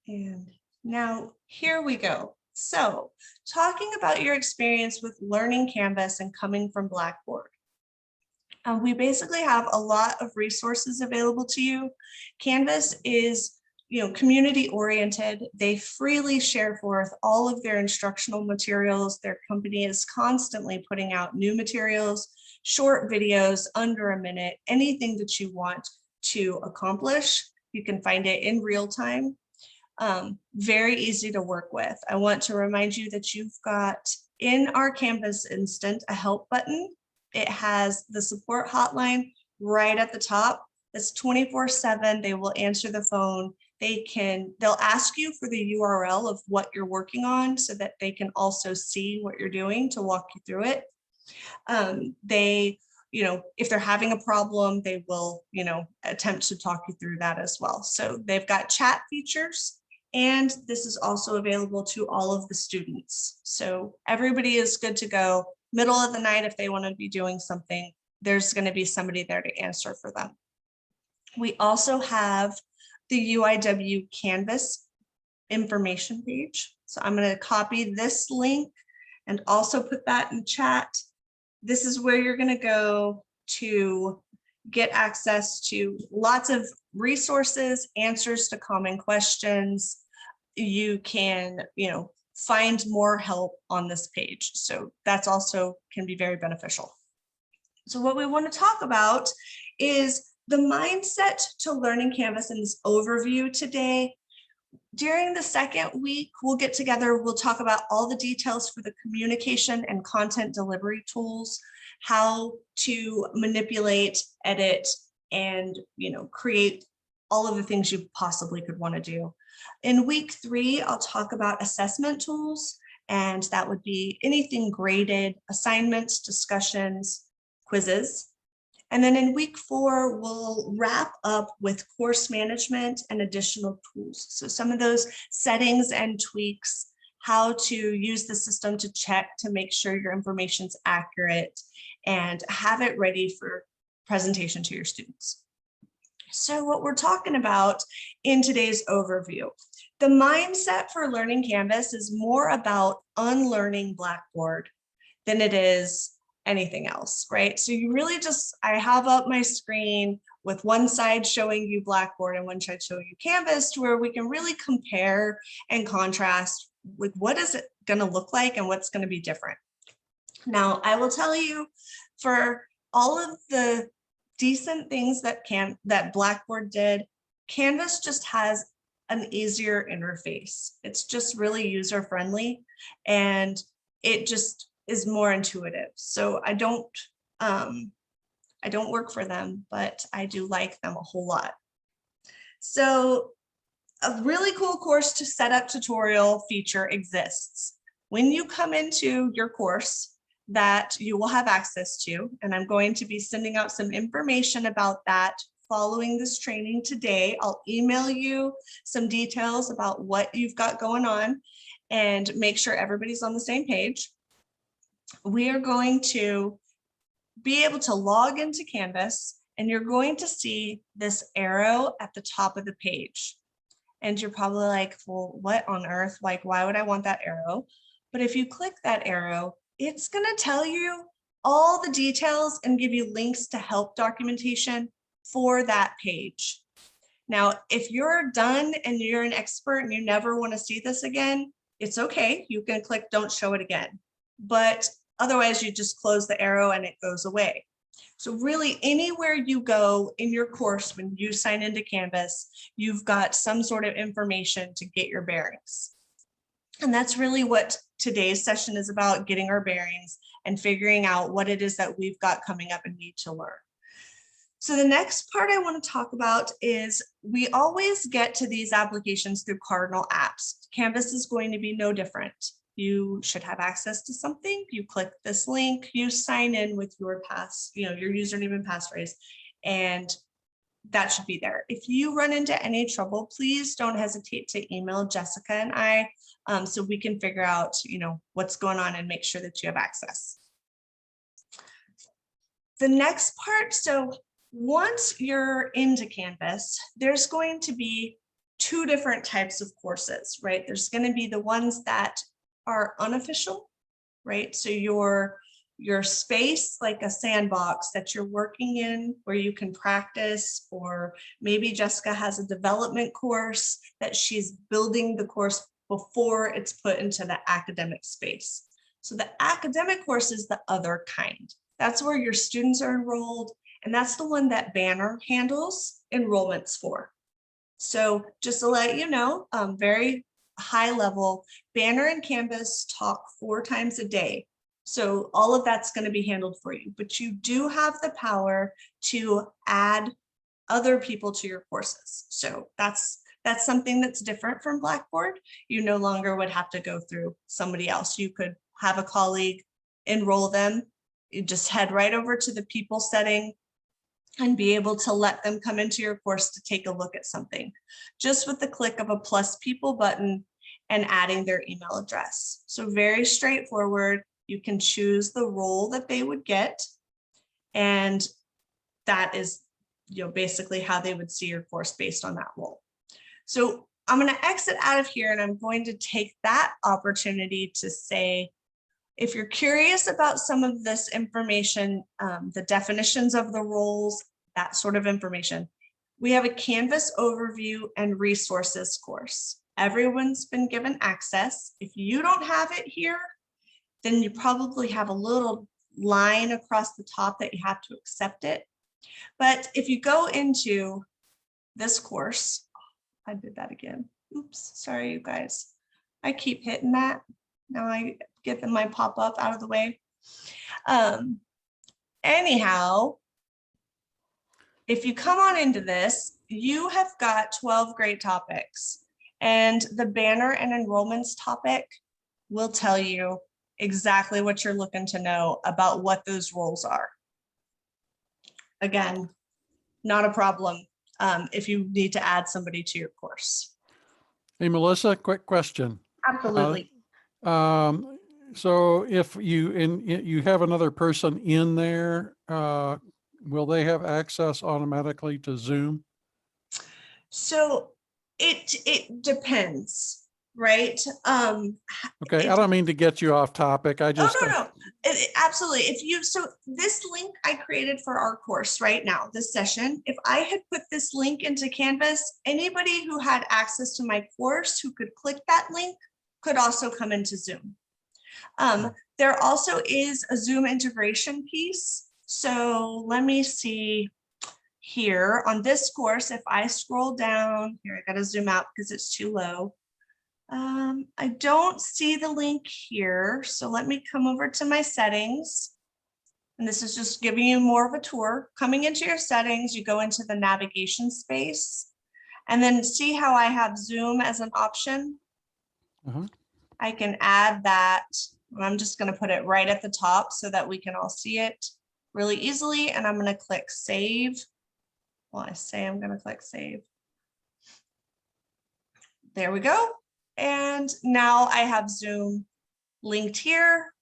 And now here we go. So talking about your experience with learning Canvas and coming from Blackboard. We basically have a lot of resources available to you. Canvas is community oriented. They freely share forth all of their instructional materials. Their company is constantly putting out new materials, short videos under a minute, anything that you want to accomplish. You can find it in real time. Very easy to work with. I want to remind you that you've got in our Canvas instant a help button. It has the support hotline right at the top. It's 24/7. They will answer the phone. They'll ask you for the URL of what you're working on so that they can also see what you're doing to walk you through it. If they're having a problem, they will, attempt to talk you through that as well. So they've got chat features, and this is also available to all of the students. So everybody is good to go. Middle of the night, if they want to be doing something, there's going to be somebody there to answer for them. We also have the UIW Canvas information page. So I'm going to copy this link and also put that in chat. This is where you're going to go to get access to lots of resources, answers to common questions. You can, find more help on this page. So that's also can be very beneficial. So what we want to talk about is the mindset to learning Canvas in this overview today. During the second week, we'll get together, we'll talk about all the details for the communication and content delivery tools, how to manipulate, edit, and create all of the things you possibly could want to do. In week 3, I'll talk about assessment tools, and that would be anything graded, assignments, discussions, quizzes. And then in week 4, we'll wrap up with course management and additional tools. So some of those settings and tweaks, how to use the system to check to make sure your information's accurate and have it ready for presentation to your students. So what we're talking about in today's overview, the mindset for learning Canvas is more about unlearning Blackboard than it is anything else, right? So you really I have up my screen with one side showing you Blackboard and one side showing you Canvas, to where we can really compare and contrast with what is it going to look like and what's going to be different. Now, I will tell you, for all of the decent things that Blackboard did, Canvas just has an easier interface. It's just really user friendly, and it just is more intuitive. So I don't work for them, but I do like them a whole lot. So a really cool course to setup tutorial feature exists. When you come into your course that you will have access to, and I'm going to be sending out some information about that following this training today. I'll email you some details about what you've got going on and make sure everybody's on the same page. We are going to be able to log into Canvas, and you're going to see this arrow at the top of the page. And you're probably like, well, what on earth? Like, why would I want that arrow? But if you click that arrow, it's going to tell you all the details and give you links to help documentation for that page. Now, if you're done and you're an expert and you never want to see this again, it's okay. You can click don't show it again. But otherwise, you just close the arrow and it goes away. So really, anywhere you go in your course, when you sign into Canvas, you've got some sort of information to get your bearings. And that's really what today's session is about, getting our bearings and figuring out what it is that we've got coming up and need to learn. So the next part I want to talk about is we always get to these applications through Cardinal apps. Canvas is going to be no different. You should have access to something. You click this link, you sign in with your your username and passphrase, and that should be there. If you run into any trouble, please don't hesitate to email Jessica and I so we can figure out, what's going on and make sure that you have access. The next part, so once you're into Canvas, there's going to be two different types of courses, right? There's going to be the ones that are unofficial, right? So your space, like a sandbox that you're working in where you can practice, or maybe Jessica has a development course that she's building the course before it's put into the academic space. So the academic course is the other kind. That's where your students are enrolled, and that's the one that Banner handles enrollments for. So just to let you know, very high level, Banner and Canvas talk 4 times a day. So all of that's going to be handled for you, but you do have the power to add other people to your courses. So that's something that's different from Blackboard. You no longer would have to go through somebody else. You could have a colleague enroll them. You just head right over to the people setting and be able to let them come into your course to take a look at something, just with the click of a plus people button and adding their email address. So very straightforward. You can choose the role that they would get, and that is, basically how they would see your course based on that role. So I'm going to exit out of here, and I'm going to take that opportunity to say, if you're curious about some of this information, the definitions of the roles, that sort of information, we have a Canvas overview and resources course. Everyone's been given access. If you don't have it here, then you probably have a little line across the top that you have to accept it. But if you go into this course, I did that again. Oops, sorry, you guys. I keep hitting that. Now I get my pop-up out of the way. Anyhow, if you come on into this, you have got 12 great topics, and the Banner and enrollments topic will tell you exactly what you're looking to know about what those roles are. Again, not a problem if you need to add somebody to your course. Hey, Melissa, quick question. Absolutely. So if you have another person in there, will they have access automatically to Zoom? So it depends, right? Okay, I don't mean to get you off topic. I just no. Absolutely. So this link I created for our course right now, this session, if I had put this link into Canvas, anybody who had access to my course who could click that link could also come into Zoom. There also is a Zoom integration piece. So let me see here on this course. If I scroll down here, I got to zoom out because it's too low. I don't see the link here. So let me come over to my settings. And this is just giving you more of a tour. Coming into your settings, you go into the navigation space, and then see how I have Zoom as an option. I can add that. I'm just going to put it right at the top so that we can all see it really easily. And I'm going to click save. Well, I say I'm going to click save. There we go. And now I have Zoom linked here.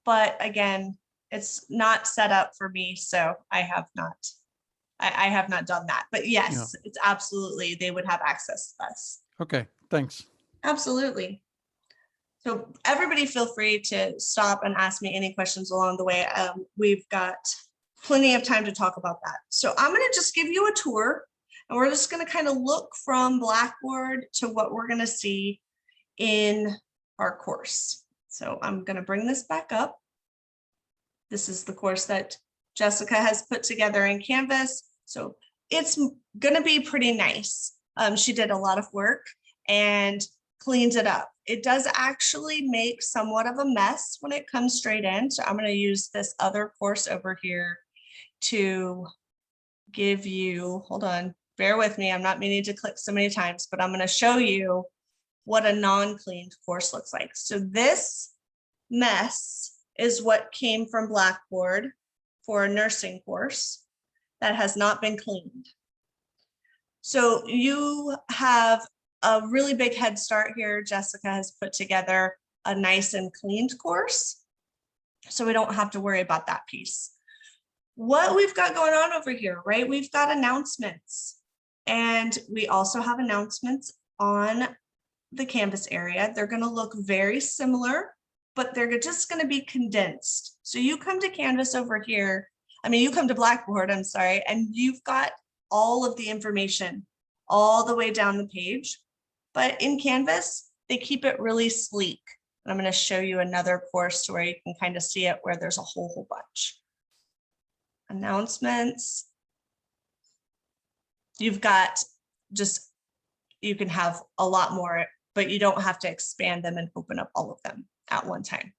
But again, it's not set up for me, so I have not done that. But yes, It's absolutely, they would have access to this. Okay, thanks. Absolutely. So everybody feel free to stop and ask me any questions along the way. We've got plenty of time to talk about that. So I'm going to just give you a tour, and we're just going to kind of look from Blackboard to what we're going to see in our course. So I'm going to bring this back up. This is the course that Jessica has put together in Canvas. So it's going to be pretty nice. She did a lot of work and cleans it up. It does actually make somewhat of a mess when it comes straight in. So I'm going to use this other course over here to give you, hold on, bear with me. I'm not meaning to click so many times, but I'm going to show you what a non-cleaned course looks like. So this mess is what came from Blackboard for a nursing course that has not been cleaned. So you have a really big head start here. Jessica has put together a nice and cleaned course, so we don't have to worry about that piece. What we've got going on over here, right? We've got announcements. And we also have announcements on the Canvas area. They're going to look very similar, but they're just going to be condensed. So you come to Canvas over here, you come to Blackboard, I'm sorry, and you've got all of the information all the way down the page. But in Canvas, they keep it really sleek. And I'm going to show you another course where you can kind of see it, where there's a whole bunch. Announcements. You've got just, you can have a lot more, but you don't have to expand them and open up all of them at one time.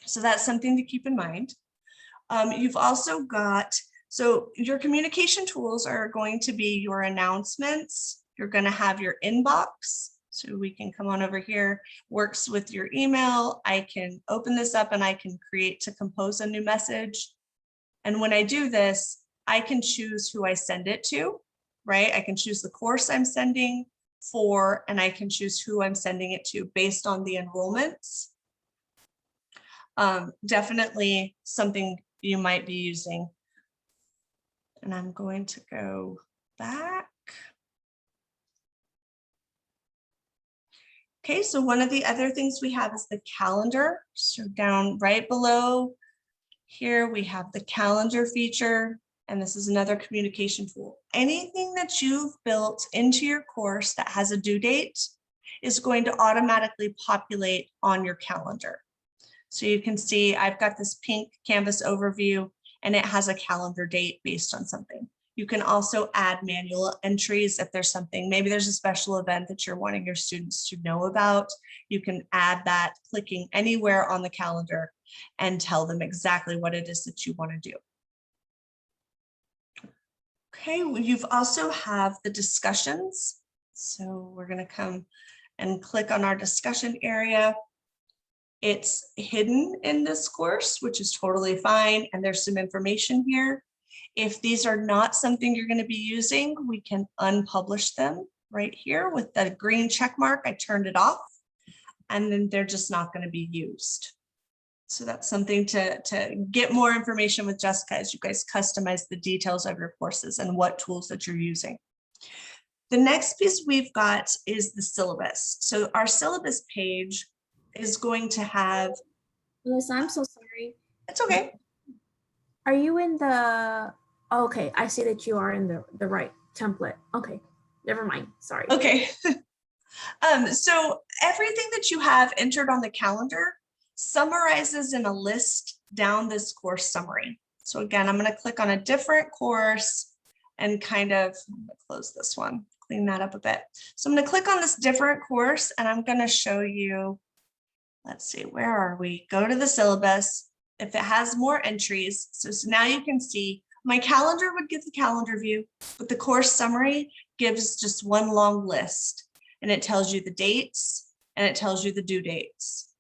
So that's something to keep in mind. You've also got, so your communication tools are going to be your announcements. You're going to have your inbox. So we can come on over here, works with your email. I can open this up and I can create to compose a new message. And when I do this, I can choose who I send it to, right? I can choose the course I'm sending for, and I can choose who I'm sending it to based on the enrollments. Definitely something you might be using. And I'm going to go back. Okay, so one of the other things we have is the calendar. So down right below here, we have the calendar feature, and this is another communication tool. Anything that you've built into your course that has a due date is going to automatically populate on your calendar. So you can see I've got this pink Canvas overview, and it has a calendar date based on something. You can also add manual entries if there's something, maybe there's a special event that you're wanting your students to know about. You can add that clicking anywhere on the calendar and tell them exactly what it is that you want to do. Okay, well, you've also have the discussions. So we're going to come and click on our discussion area. It's hidden in this course, which is totally fine. And there's some information here. If these are not something you're going to be using, we can unpublish them right here with the green check mark. I turned it off, and then they're just not going to be used. So that's something to get more information with Jessica as you guys customize the details of your courses and what tools that you're using. The next piece we've got is the syllabus. So our syllabus page is going to have. Melissa, I'm so sorry. It's okay. Are you in the, okay, I see that you are in the right template. Okay, never mind, sorry. Okay. So everything that you have entered on the calendar summarizes in a list down this course summary. So again, I'm going to click on a different course and kind of close this one, clean that up a bit. So I'm going to click on this different course, and I'm going to show you, let's see, where are we? Go to the syllabus. If it has more entries, so now you can see my calendar would give the calendar view, but the course summary gives just one long list, and it tells you the dates and it tells you the due dates.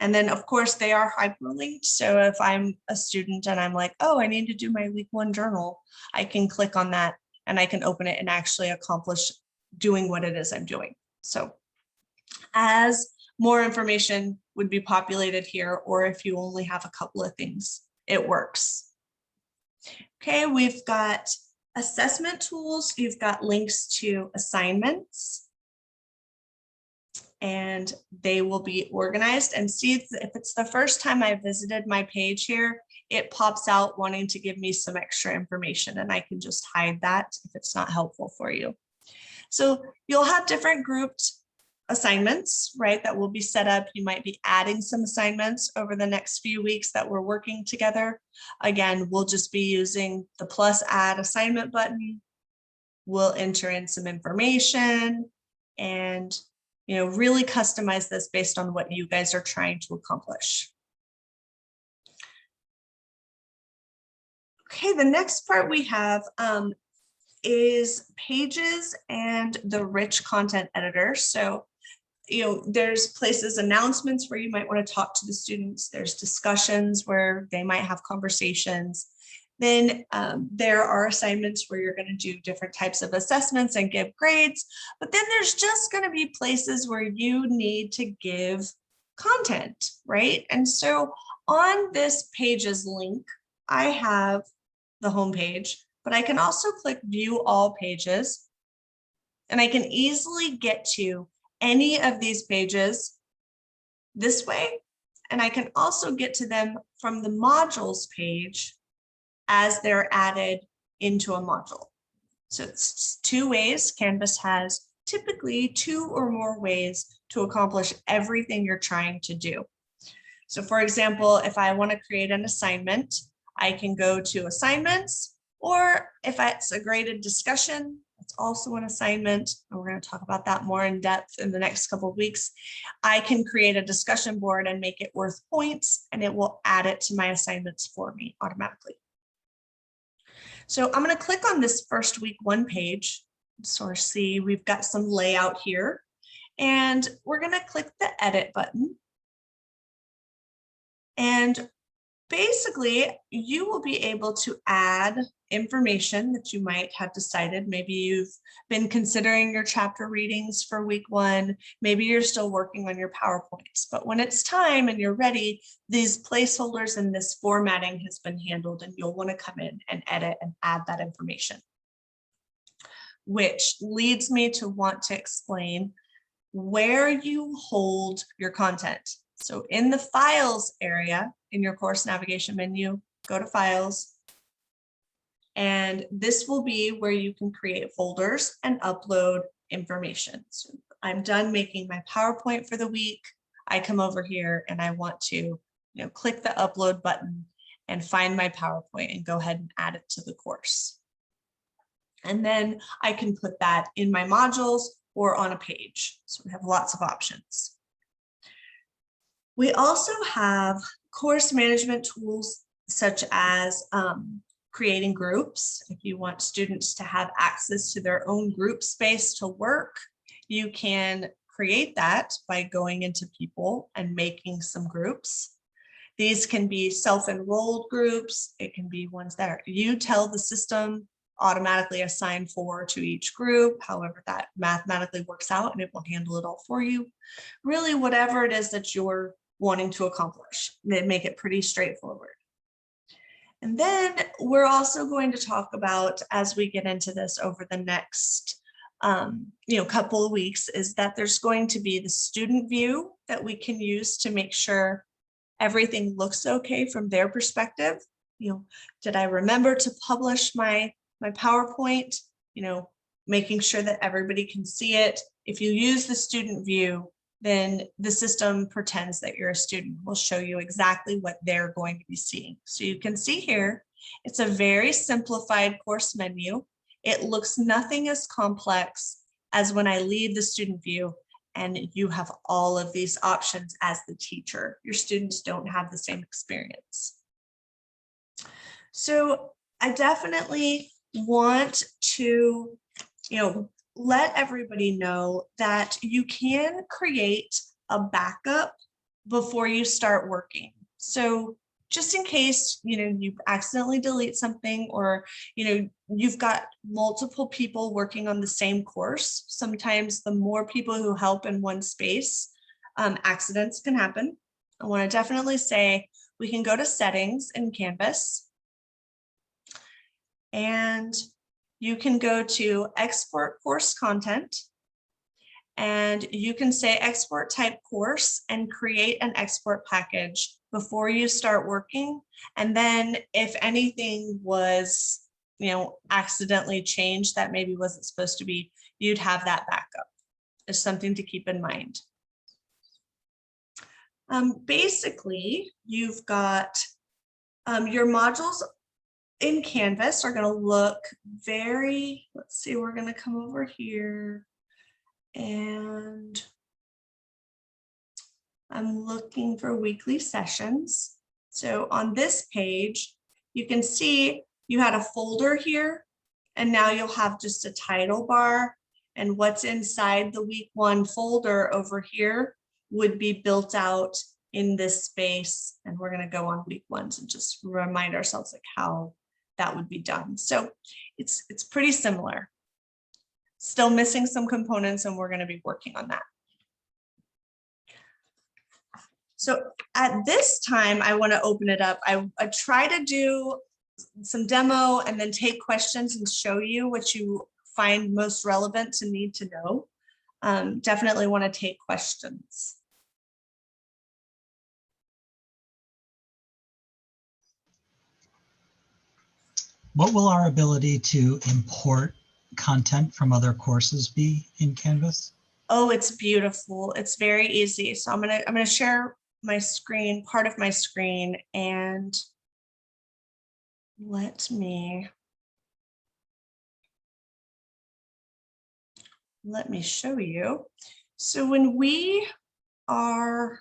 And then of course they are hyperlinked. So if I'm a student and I'm like, oh, I need to do my week 1 journal, I can click on that and I can open it and actually accomplish doing what it is I'm doing. So as more information would be populated here, or if you only have a couple of things, it works. Okay, we've got assessment tools. You've got links to assignments, and they will be organized. And see, if it's the first time I visited my page here, it pops out wanting to give me some extra information, and I can just hide that if it's not helpful for you. So you'll have different grouped assignments, right, that will be set up. You might be adding some assignments over the next few weeks that we're working together. Again, we'll just be using the plus add assignment button. We'll enter in some information and, you know, really customize this based on what you guys are trying to accomplish. Okay, the next part we have is pages and the rich content editor. So, you know, there's places, announcements where you might want to talk to the students. There's discussions where they might have conversations. Then there are assignments where you're going to do different types of assessments and give grades. But then there's just going to be places where you need to give content, right? And so on this pages link, I have the home page, but I can also click view all pages. And I can easily get to any of these pages this way. And I can also get to them from the modules page as they're added into a module. So it's two ways. Canvas has typically 2 or more ways to accomplish everything you're trying to do. So for example, if I want to create an assignment, I can go to assignments, or if it's a graded discussion, it's also an assignment. And we're going to talk about that more in depth in the next couple of weeks. I can create a discussion board and make it worth points, and it will add it to my assignments for me automatically. So I'm going to click on this first week 1 page. So see, we've got some layout here, and we're going to click the edit button. And basically, you will be able to add information that you might have decided. Maybe you've been considering your chapter readings for week 1. Maybe you're still working on your PowerPoints. But when it's time and you're ready, these placeholders and this formatting has been handled, and you'll want to come in and edit and add that information. Which leads me to want to explain where you hold your content. So in the files area in your course navigation menu, go to files. And this will be where you can create folders and upload information. So I'm done making my PowerPoint for the week. I come over here and I want to, click the upload button and find my PowerPoint and go ahead and add it to the course. And then I can put that in my modules or on a page. So we have lots of options. We also have course management tools such as creating groups. If you want students to have access to their own group space to work, you can create that by going into people and making some groups. These can be self-enrolled groups. It can be ones that you tell the system automatically assign 4 to each group, however that mathematically works out, and it will handle it all for you. Really, whatever it is that you're wanting to accomplish, they make it pretty straightforward. And then we're also going to talk about, as we get into this over the next couple of weeks, is that there's going to be the student view that we can use to make sure everything looks okay from their perspective. Did I remember to publish my PowerPoint? Making sure that everybody can see it. If you use the student view, then the system pretends that you're a student. Will show you exactly what they're going to be seeing. So you can see here, it's a very simplified course menu. It looks nothing as complex as when I leave the student view and you have all of these options as the teacher. Your students don't have the same experience. So I definitely want to, let everybody know that you can create a backup before you start working. So just in case, you accidentally delete something, or, you've got multiple people working on the same course. Sometimes the more people who help in one space, accidents can happen. I want to definitely say we can go to settings in Canvas, and you can go to export course content, and you can say export type course and create an export package before you start working. And then if anything was, accidentally changed that maybe wasn't supposed to be, you'd have that backup. It's something to keep in mind. Basically, you've got your modules in Canvas are going to look very, let's see, we're going to come over here, and I'm looking for weekly sessions. So on this page, you can see you had a folder here, and now you'll have just a title bar, and what's inside the week 1 folder over here would be built out in this space. And we're going to go on week 1s and just remind ourselves like how that would be done. So it's pretty similar. Still missing some components, and we're going to be working on that. So at this time, I want to open it up. I try to do some demo and then take questions and show you what you find most relevant to need to know. Definitely want to take questions. What will our ability to import content from other courses be in Canvas? Oh, it's beautiful. It's very easy. So I'm gonna share my screen, part of my screen, and let me show you. So when we are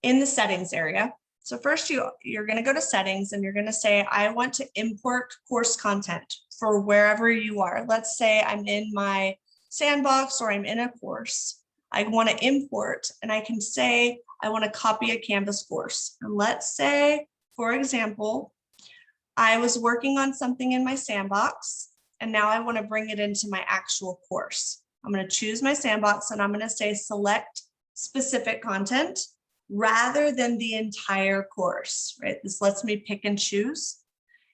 in the settings area, so first you're going to go to settings and you're going to say, I want to import course content for wherever you are. Let's say I'm in my sandbox or I'm in a course. I want to import, and I can say, I want to copy a Canvas course. And let's say, for example, I was working on something in my sandbox, and now I want to bring it into my actual course. I'm going to choose my sandbox and I'm going to say select specific content rather than the entire course, right? This lets me pick and choose.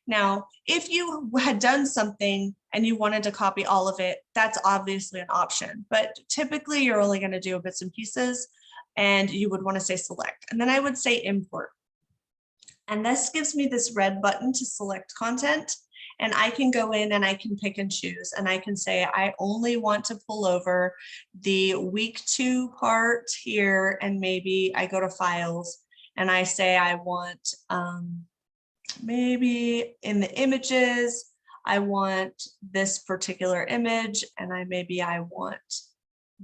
Now, if you had done something and you wanted to copy all of it, that's obviously an option, but typically you're only going to do bits and pieces, and you would want to say select, and then I would say import. And this gives me this red button to select content, and I can go in and I can pick and choose, and I can say I only want to pull over the week 2 part here, and maybe I go to files and I say I want maybe in the images, I want this particular image, and I want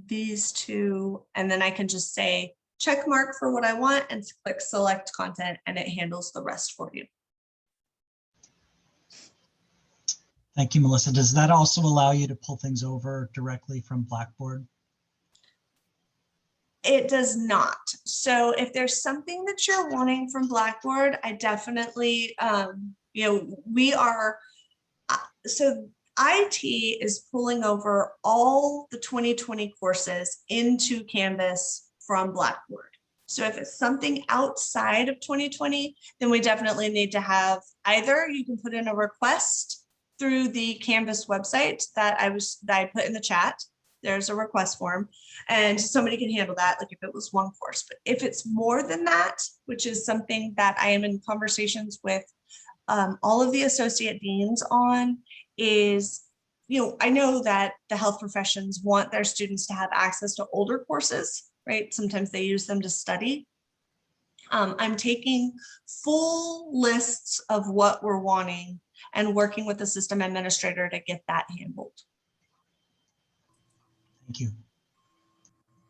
these 2, and then I can just say check mark for what I want and click select content, and it handles the rest for you. Thank you, Melissa. Does that also allow you to pull things over directly from Blackboard? It does not. So if there's something that you're wanting from Blackboard, I definitely, we are, so IT is pulling over all the 2020 courses into Canvas from Blackboard. So if it's something outside of 2020, then we definitely need to have either you can put in a request through the Canvas website that I put in the chat. There's a request form and somebody can handle that, like if it was one course. But if it's more than that, which is something that I am in conversations with all of the associate deans on, is, I know that the health professions want their students to have access to older courses, right? Sometimes they use them to study. I'm taking full lists of what we're wanting and working with the system administrator to get that handled. Thank you.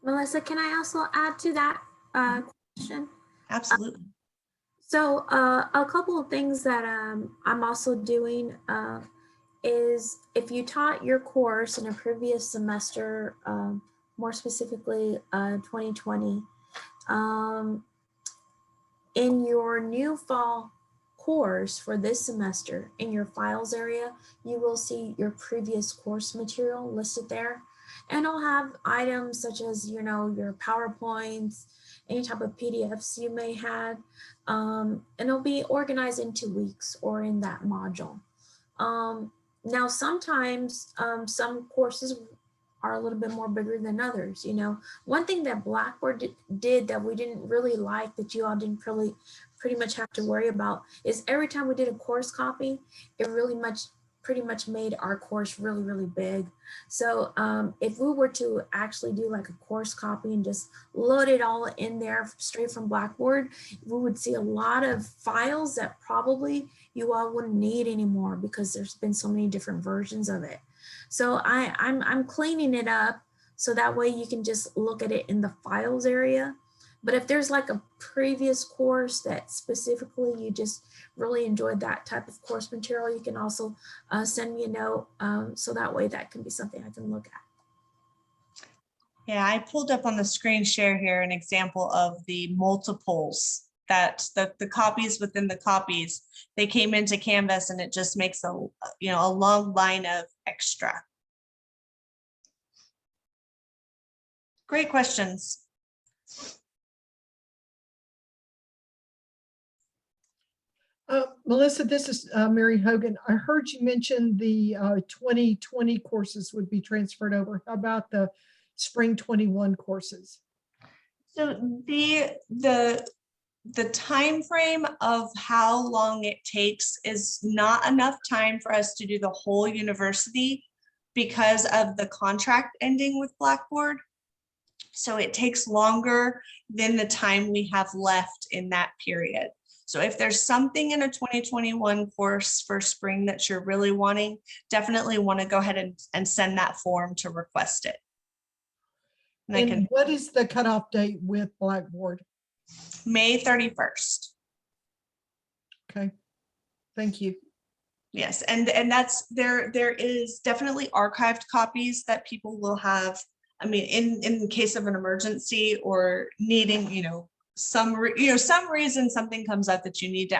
Melissa, can I also add to that question? Absolutely. So a couple of things that I'm also doing is if you taught your course in a previous semester, more specifically 2020, in your new fall course for this semester, in your files area, you will see your previous course material listed there. And it'll have items such as, your PowerPoints, any type of PDFs you may have, and it'll be organized into weeks or in that module. Now, sometimes some courses are a little bit more bigger than others. One thing that Blackboard did that we didn't really like, that you all didn't pretty much have to worry about, is every time we did a course copy, it pretty much made our course really, really big. So if we were to actually do like a course copy and just load it all in there straight from Blackboard, we would see a lot of files that probably you all wouldn't need anymore because there's been so many different versions of it. So I'm cleaning it up so that way you can just look at it in the files area. But if there's like a previous course that specifically you just really enjoyed that type of course material, you can also send me a note so that way that can be something I can look at. Yeah, I pulled up on the screen share here an example of the multiples that the copies within the copies, they came into Canvas and it just makes a long line of extra. Great questions. Melissa, this is Mary Hogan. I heard you mention the 2020 courses would be transferred over. How about the spring 21 courses? So the time frame of how long it takes is not enough time for us to do the whole university because of the contract ending with Blackboard. So it takes longer than the time we have left in that period. So if there's something in a 2021 course for spring that you're really wanting, definitely want to go ahead and send that form to request it. And I can, what is the cutoff date with Blackboard? May 31st. Okay, thank you. Yes, and that's there is definitely archived copies that people will have. I mean, in case of an emergency or needing, some reason something comes up that you need to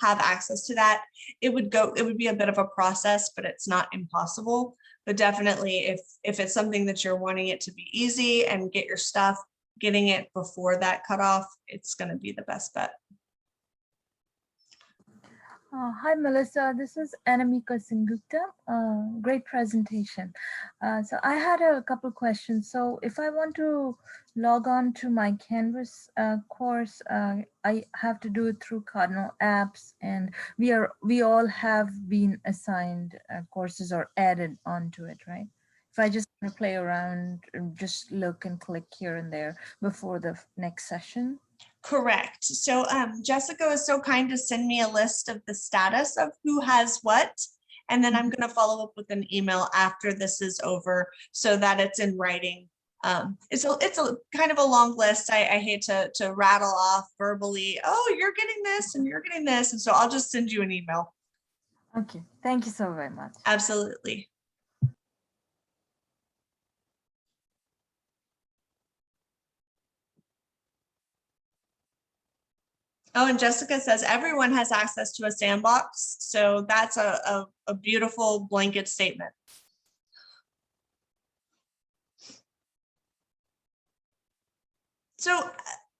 have access to that, it would be a bit of a process, but it's not impossible. But definitely if it's something that you're wanting it to be easy and get your stuff, getting it before that cutoff, it's going to be the best bet. Hi, Melissa. This is Anamika Singupta. Great presentation. So I had a couple questions. So if I want to log on to my Canvas course, I have to do it through Cardinal Apps, and we all have been assigned courses or added onto it, right? If I just want to play around and just look and click here and there before the next session. Correct. So Jessica was so kind to send me a list of the status of who has what, and then I'm going to follow up with an email after this is over so that it's in writing. It's a kind of a long list. I hate to rattle off verbally, oh, you're getting this and you're getting this. And so I'll just send you an email. Okay. Thank you so very much. Absolutely. Oh, and Jessica says everyone has access to a sandbox. So that's a beautiful blanket statement. So,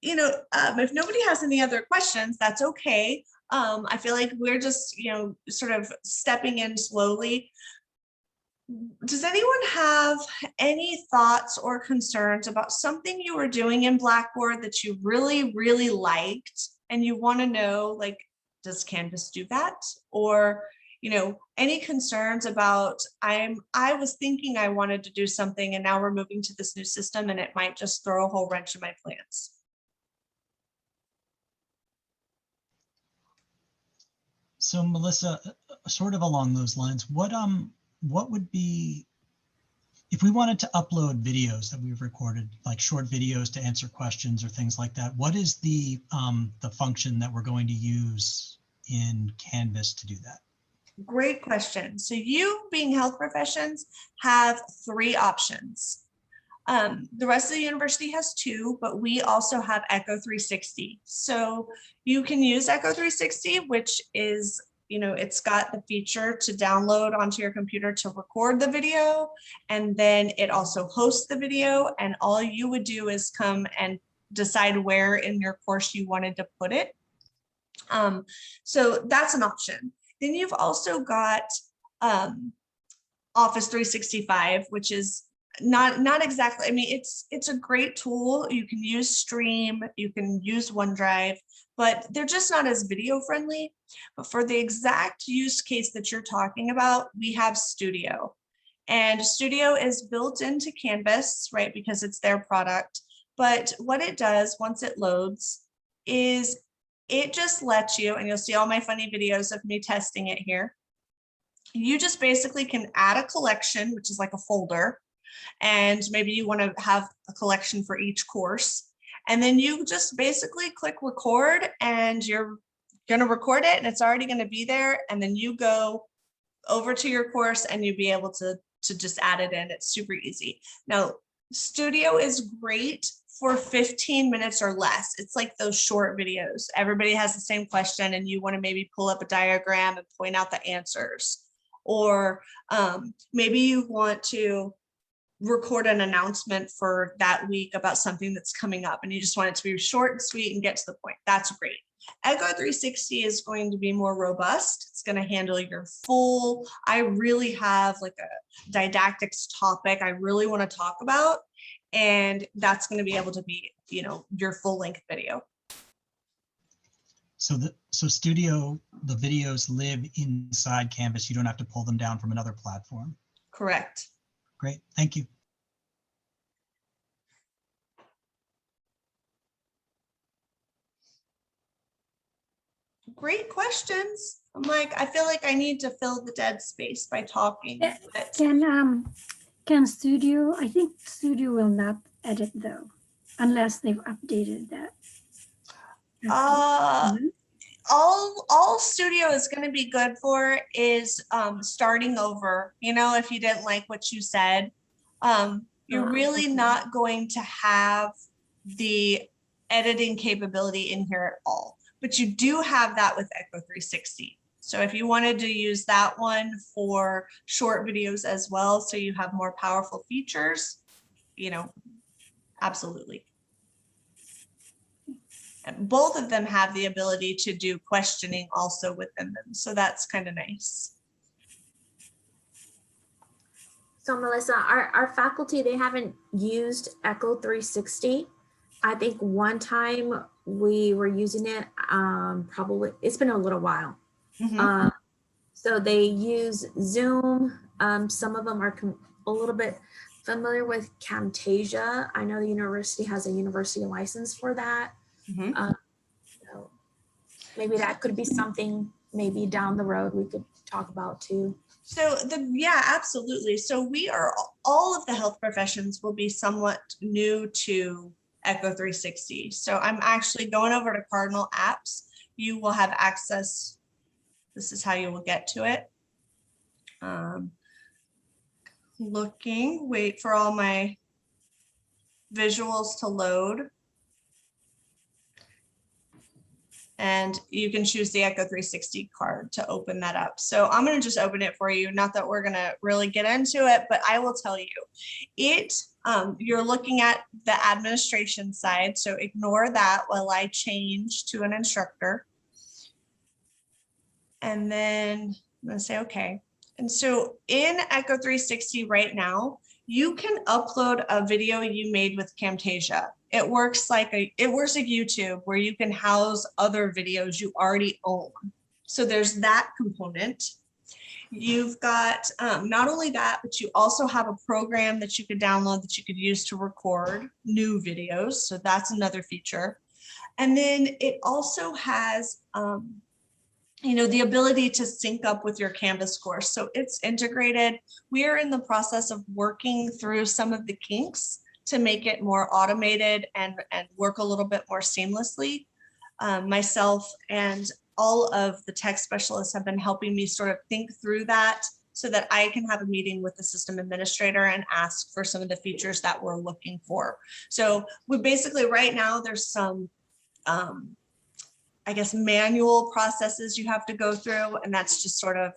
if nobody has any other questions, that's okay. I feel like we're just, sort of stepping in slowly. Does anyone have any thoughts or concerns about something you were doing in Blackboard that you really, really liked and you want to know, like, does Canvas do that? Or, any concerns about I was thinking I wanted to do something and now we're moving to this new system and it might just throw a whole wrench in my plans? So Melissa, sort of along those lines, what would be, if we wanted to upload videos that we've recorded, like short videos to answer questions or things like that, what is the function that we're going to use in Canvas to do that? Great question. So you, being health professions, have 3 options. The rest of the university has 2, but we also have Echo 360. So you can use Echo 360, which is, it's got the feature to download onto your computer to record the video. And then it also hosts the video. And all you would do is come and decide where in your course you wanted to put it. So that's an option. Then you've also got Office 365, which is not exactly, I mean, it's a great tool. You can use Stream, you can use OneDrive, but they're just not as video friendly. But for the exact use case that you're talking about, we have Studio. And Studio is built into Canvas, right? Because it's their product. But what it does once it loads is it just lets you, and you'll see all my funny videos of me testing it here. You just basically can add a collection, which is like a folder. And maybe you want to have a collection for each course. And then you just basically click record and you're going to record it and it's already going to be there. And then you go over to your course and you'll be able to just add it in. It's super easy. Now, Studio is great for 15 minutes or less. It's like those short videos. Everybody has the same question and you want to maybe pull up a diagram and point out the answers. Or maybe you want to record an announcement for that week about something that's coming up and you just want it to be short and sweet and get to the point. That's great. Echo 360 is going to be more robust. It's going to handle your full, I really have like a didactics topic I really want to talk about. And that's going to be able to be, you know, your full length video. So Studio, the videos live inside Canvas. You don't have to pull them down from another platform. Correct. Great, thank you. Great questions. I'm like, I feel like I need to fill the dead space by talking. Yeah, but- Can Studio, I think Studio will not edit though, unless they've updated that. Mhm. All Studio is going to be good for is starting over. You know, if you didn't like what you said, you're really Okay. not going to have the editing capability in here at all. But you do have that with Echo 360. So if you wanted to use that one for short videos as well, so you have more powerful features, you know, absolutely. And both of them have the ability to do questioning also within them. So that's kind of nice. So Melissa, our faculty, they haven't used Echo 360. I think one time we were using it, probably, it's been a little while. Mhm. So they use Zoom. Some of them are a little bit familiar with Camtasia. I know the university has a university license for that. Mhm. So maybe that could be something maybe down the road we could talk about too. So yeah, absolutely. So we are, all of the health professions will be somewhat new to Echo 360. So I'm actually going over to Cardinal Apps. You will have access. This is how you will get to it. Looking, wait for all my visuals to load. And you can choose the Echo 360 card to open that up. So I'm going to just open it for you. Not that we're going to really get into it, but I will tell you you're looking at the administration side. So ignore that while I change to an instructor. And then I'm going to say, okay. And so in Echo 360 right now, you can upload a video you made with Camtasia. It works like YouTube where you can house other videos you already own. So there's that component. You've got not only that, but you also have a program that you could download that you could use to record new videos. So that's another feature. And then it also has the ability to sync up with your Canvas course. So it's integrated. We are in the process of working through some of the kinks to make it more automated and work a little bit more seamlessly. Myself and all of the tech specialists have been helping me sort of think through that so that I can have a meeting with the system administrator and ask for some of the features that we're looking for. So we basically, right now, there's some I guess manual processes you have to go through, and that's just sort of,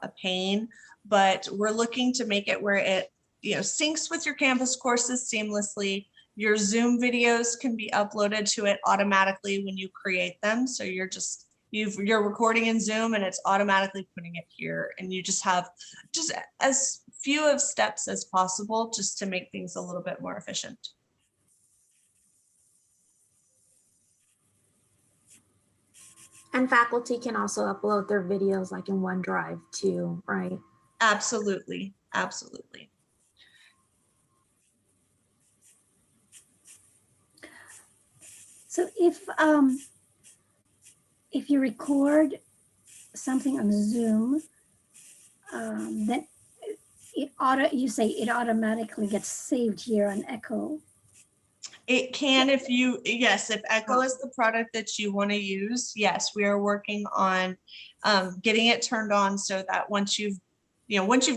a pain, but we're looking to make it where it, syncs with your Canvas courses seamlessly. Your Zoom videos can be uploaded to it automatically when you create them. So you're recording in Zoom and it's automatically putting it here, and you just have just as few of steps as possible just to make things a little bit more efficient. And faculty can also upload their videos like in OneDrive too, right? Absolutely, absolutely. So if you record something on Zoom, then you say it automatically gets saved here on Echo. It can if Echo is the product that you want to use. Yes, we are working on getting it turned on so that once you've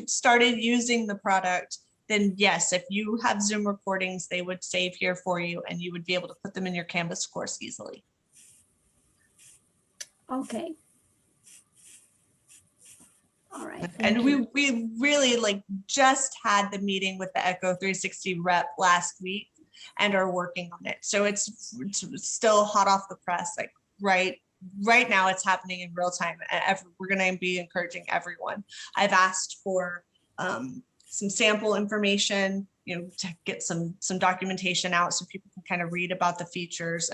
started using the product, then yes, if you have Zoom recordings, they would save here for you and you would be able to put them in your Canvas course easily. Okay. All right. And we really just had the meeting with the Echo 360 rep last week and are working on it. So it's still hot off the press. Like right now it's happening in real time. We're going to be encouraging everyone. I've asked for some sample information, to get some documentation out so people can kind of read about the features,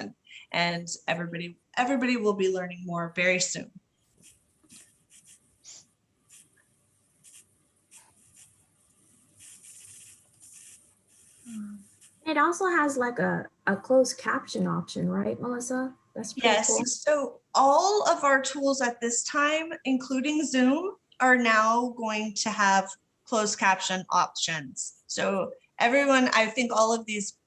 and everybody will be learning more very soon. It also has like a closed caption option, right, Melissa? That's pretty cool. Yes, so all of our tools at this time, including Zoom, are now going to have closed caption options. So everyone, I think all of these,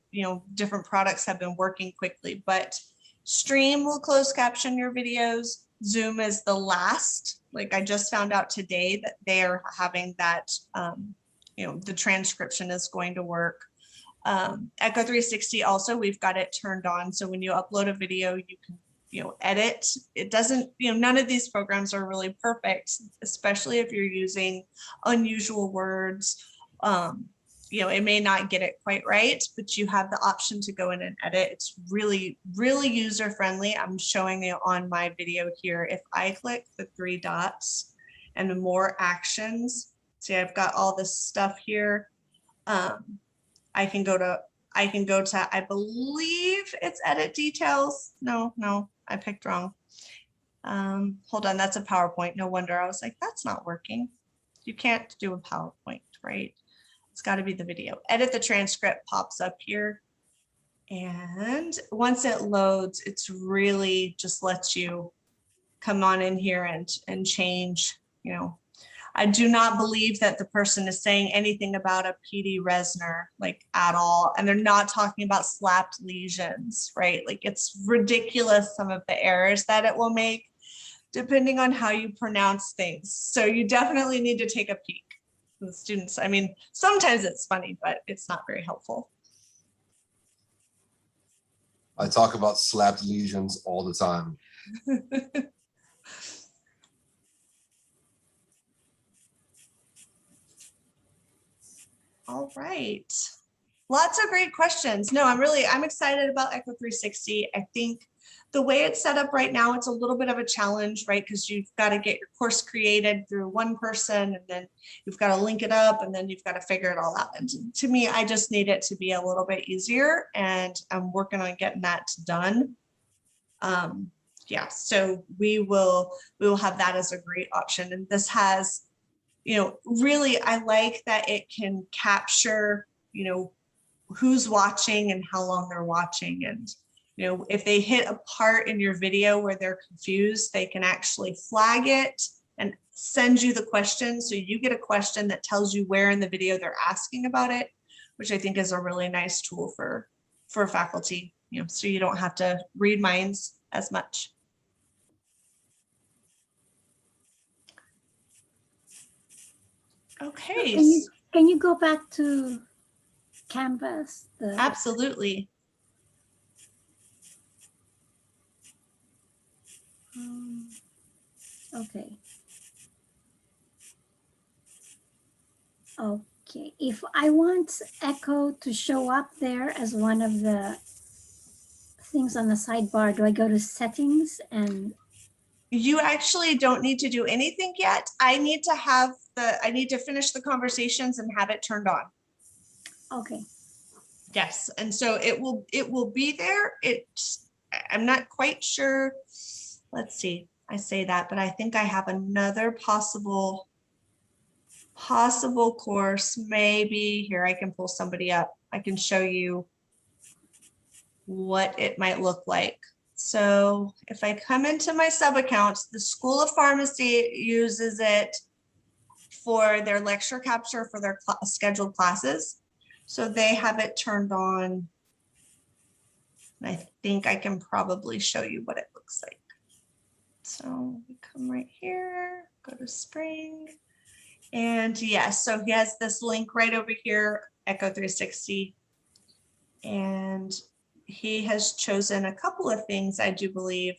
different products have been working quickly, but Stream will close caption your videos. Zoom is the last. Like I just found out today that they are having that, the transcription is going to work. Echo 360 also, we've got it turned on. So when you upload a video, you can, edit. It doesn't, none of these programs are really perfect, especially if you're using unusual words. It may not get it quite right, but you have the option to go in and edit. It's really, really user friendly. I'm showing it on my video here. If I click the 3 dots and the more actions, see, I've got all this stuff here. I can go to, I believe it's edit details. No, I picked wrong. Hold on, that's a PowerPoint. No wonder I was like, that's not working. You can't do a PowerPoint, right? It's got to be the video. Edit the transcript pops up here. And once it loads, it's really just lets you come on in here and change, I do not believe that the person is saying anything about a PD Resner, like at all. And they're not talking about slapped lesions, right? Like it's ridiculous, some of the errors that it will make depending on how you pronounce things. So you definitely need to take a peek. The students, I mean, sometimes it's funny, but it's not very helpful. I talk about slapped lesions all the time. All right. Lots of great questions. No, I'm excited about Echo 360. I think the way it's set up right now, it's a little bit of a challenge, right? Because you've got to get your course created through one person, and then you've got to link it up, and then you've got to figure it all out. And to me, I just need it to be a little bit easier, and I'm working on getting that done. Yeah, so we will have that as a great option. And this has, really, I like that it can capture, who's watching and how long they're watching. And, if they hit a part in your video where they're confused, they can actually flag it and send you the question. So you get a question that tells you where in the video they're asking about it, which I think is a really nice tool for faculty, so you don't have to read minds as much. Okay. Can you go back to Canvas? Absolutely. Okay. Okay. If I want Echo to show up there as one of the things on the sidebar, do I go to settings and? You actually don't need to do anything yet. I need to finish the conversations and have it turned on. Okay. Yes, and so it will be there. I'm not quite sure. Let's see. I say that, but I think I have another possible course. Maybe here I can pull somebody up. I can show you what it might look like. So if I come into my sub accounts, the School of Pharmacy uses it for their lecture capture for their scheduled classes. So they have it turned on. And I think I can probably show you what it looks like. So we come right here, go to Spring. And yes, so he has this link right over here, Echo 360. And he has chosen a couple of things, I do believe.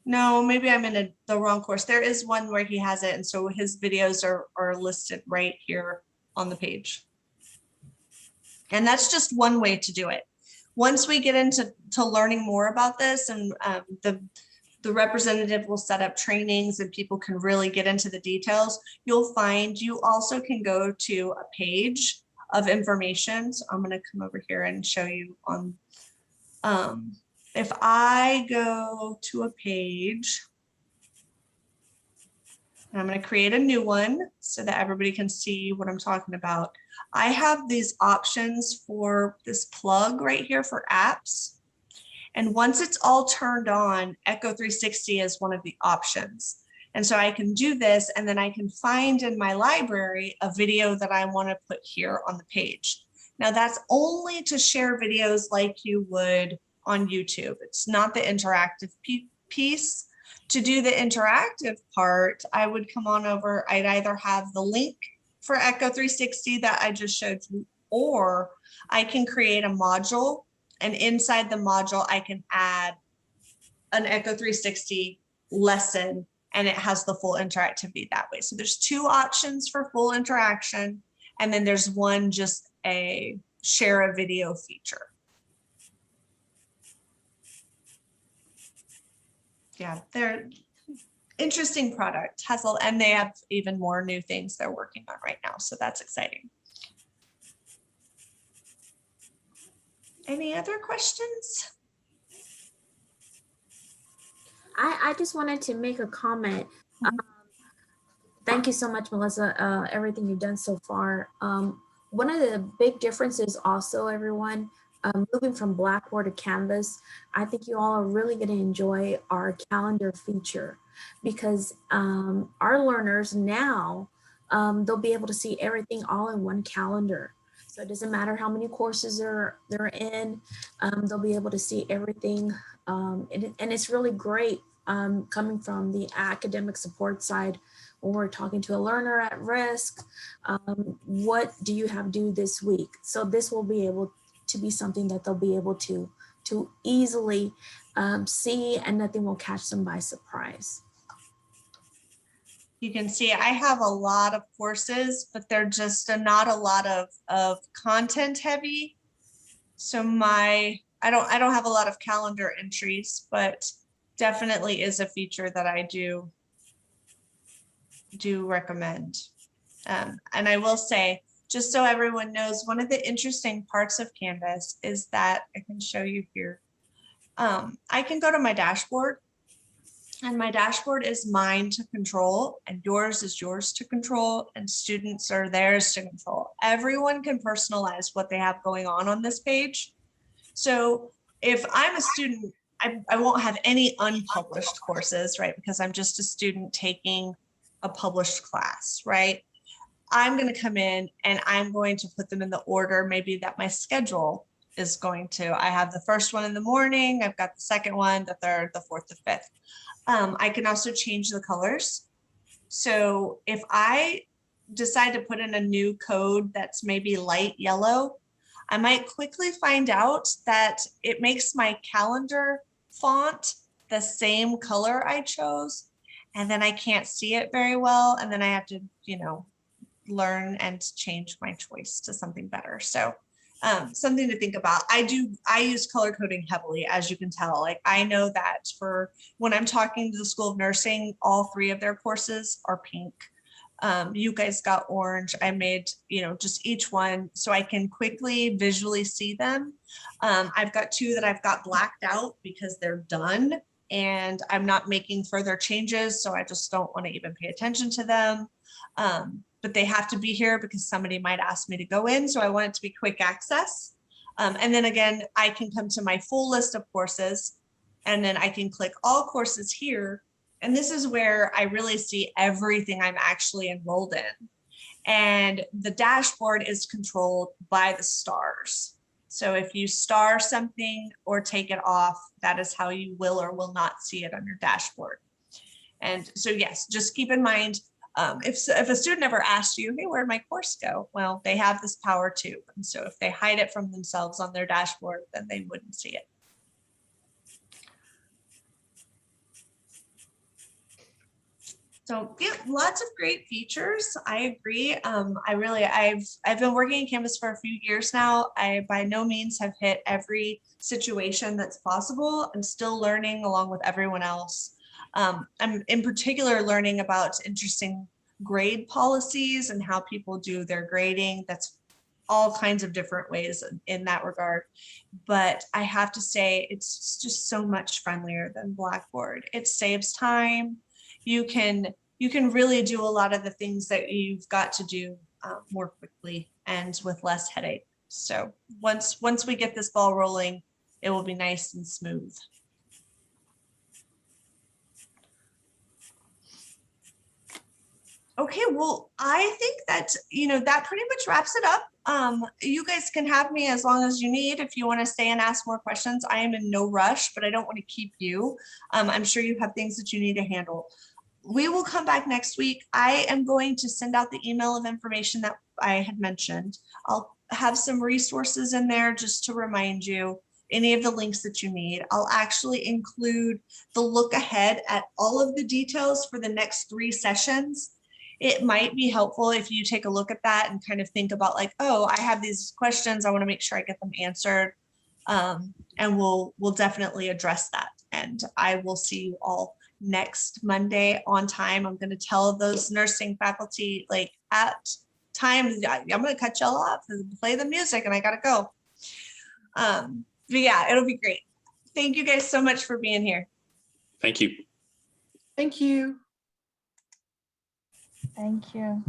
No, maybe I'm in the wrong course. There is one where he has it. And so his videos are listed right here on the page. And that's just one way to do it. Once we get into learning more about this and the representative will set up trainings and people can really get into the details. You'll find you also can go to a page of information. So I'm going to come over here and show you on, if I go to a page, and I'm going to create a new one so that everybody can see what I'm talking about. I have these options for this plug right here for apps. And once it's all turned on, Echo 360 is one of the options. And so I can do this, and then I can find in my library a video that I want to put here on the page. Now that's only to share videos like you would on YouTube. It's not the interactive piece. To do the interactive part, I would come on over, I'd either have the link for Echo 360 that I just showed you, or I can create a module, and inside the module, I can add an Echo 360 lesson, and it has the full interactivity that way. So there's two options for full interaction, and then there's one just a share a video feature. Yeah, they're interesting product, and they have even more new things they're working on right now. So that's exciting. Any other questions? I just wanted to make a comment. Thank you so much, Melissa, everything you've done so far. One of the big differences also, everyone, moving from Blackboard to Canvas, I think you all are really going to enjoy our calendar feature, because our learners now, they'll be able to see everything all in one calendar. So it doesn't matter how many courses they're in, they'll be able to see everything. And it's really great coming from the academic support side. When we're talking to a learner at risk, what do you have due this week? So this will be able to be something that they'll be able to easily see, and nothing will catch them by surprise. You can see I have a lot of courses, but they're just not a lot of content heavy. So I don't have a lot of calendar entries, but definitely is a feature that I do recommend. And I will say, just so everyone knows, one of the interesting parts of Canvas is that I can show you here. I can go to my dashboard, and my dashboard is mine to control, and yours is yours to control, and students are theirs to control. Everyone can personalize what they have going on this page. So if I'm a student, I won't have any unpublished courses, right? Because I'm just a student taking a published class, right? I'm going to come in and I'm going to put them in the order maybe that my schedule is going to. I have the first one in the morning, I've got the second one, the third, the fourth, the fifth. I can also change the colors. So if I decide to put in a new code that's maybe light yellow, I might quickly find out that it makes my calendar font the same color I chose, and then I can't see it very well. And then I have to, learn and change my choice to something better. So something to think about. I use color coding heavily, as you can tell. Like, I know that for when I'm talking to the School of Nursing, all 3 of their courses are pink. You guys got orange. I made, just each one so I can quickly visually see them. I've got 2 that I've got blacked out because they're done and I'm not making further changes. So I just don't want to even pay attention to them. But they have to be here because somebody might ask me to go in. So I want it to be quick access. And then again, I can come to my full list of courses, and then I can click all courses here. And this is where I really see everything I'm actually enrolled in. And the dashboard is controlled by the stars. So if you star something or take it off, that is how you will or will not see it on your dashboard. And so, yes, just keep in mind, if a student ever asks you, hey, where'd my course go? Well, they have this power too. And so if they hide it from themselves on their dashboard, then they wouldn't see it. So yeah, lots of great features. I agree. I've been working in Canvas for a few years now. I by no means have hit every situation that's possible. I'm still learning along with everyone else. I'm in particular learning about interesting grade policies and how people do their grading. That's all kinds of different ways in that regard. But I have to say, it's just so much friendlier than Blackboard. It saves time. You can really do a lot of the things that you've got to do more quickly and with less headache. So once we get this ball rolling, it will be nice and smooth. Okay, well, I think that, that pretty much wraps it up. You guys can have me as long as you need. If you want to stay and ask more questions, I am in no rush, but I don't want to keep you. I'm sure you have things that you need to handle. We will come back next week. I am going to send out the email of information that I had mentioned. I'll have some resources in there just to remind you, any of the links that you need. I'll actually include the look ahead at all of the details for the next 3 sessions. It might be helpful if you take a look at that and kind of think about like, oh, I have these questions. I want to make sure I get them answered. And we'll definitely address that. And I will see you all next Monday on time. I'm going to tell those nursing faculty like at time, I'm going to cut y'all off and play the music and I got to go. But yeah, it'll be great. Thank you guys so much for being here. Thank you. Thank you. Thank you.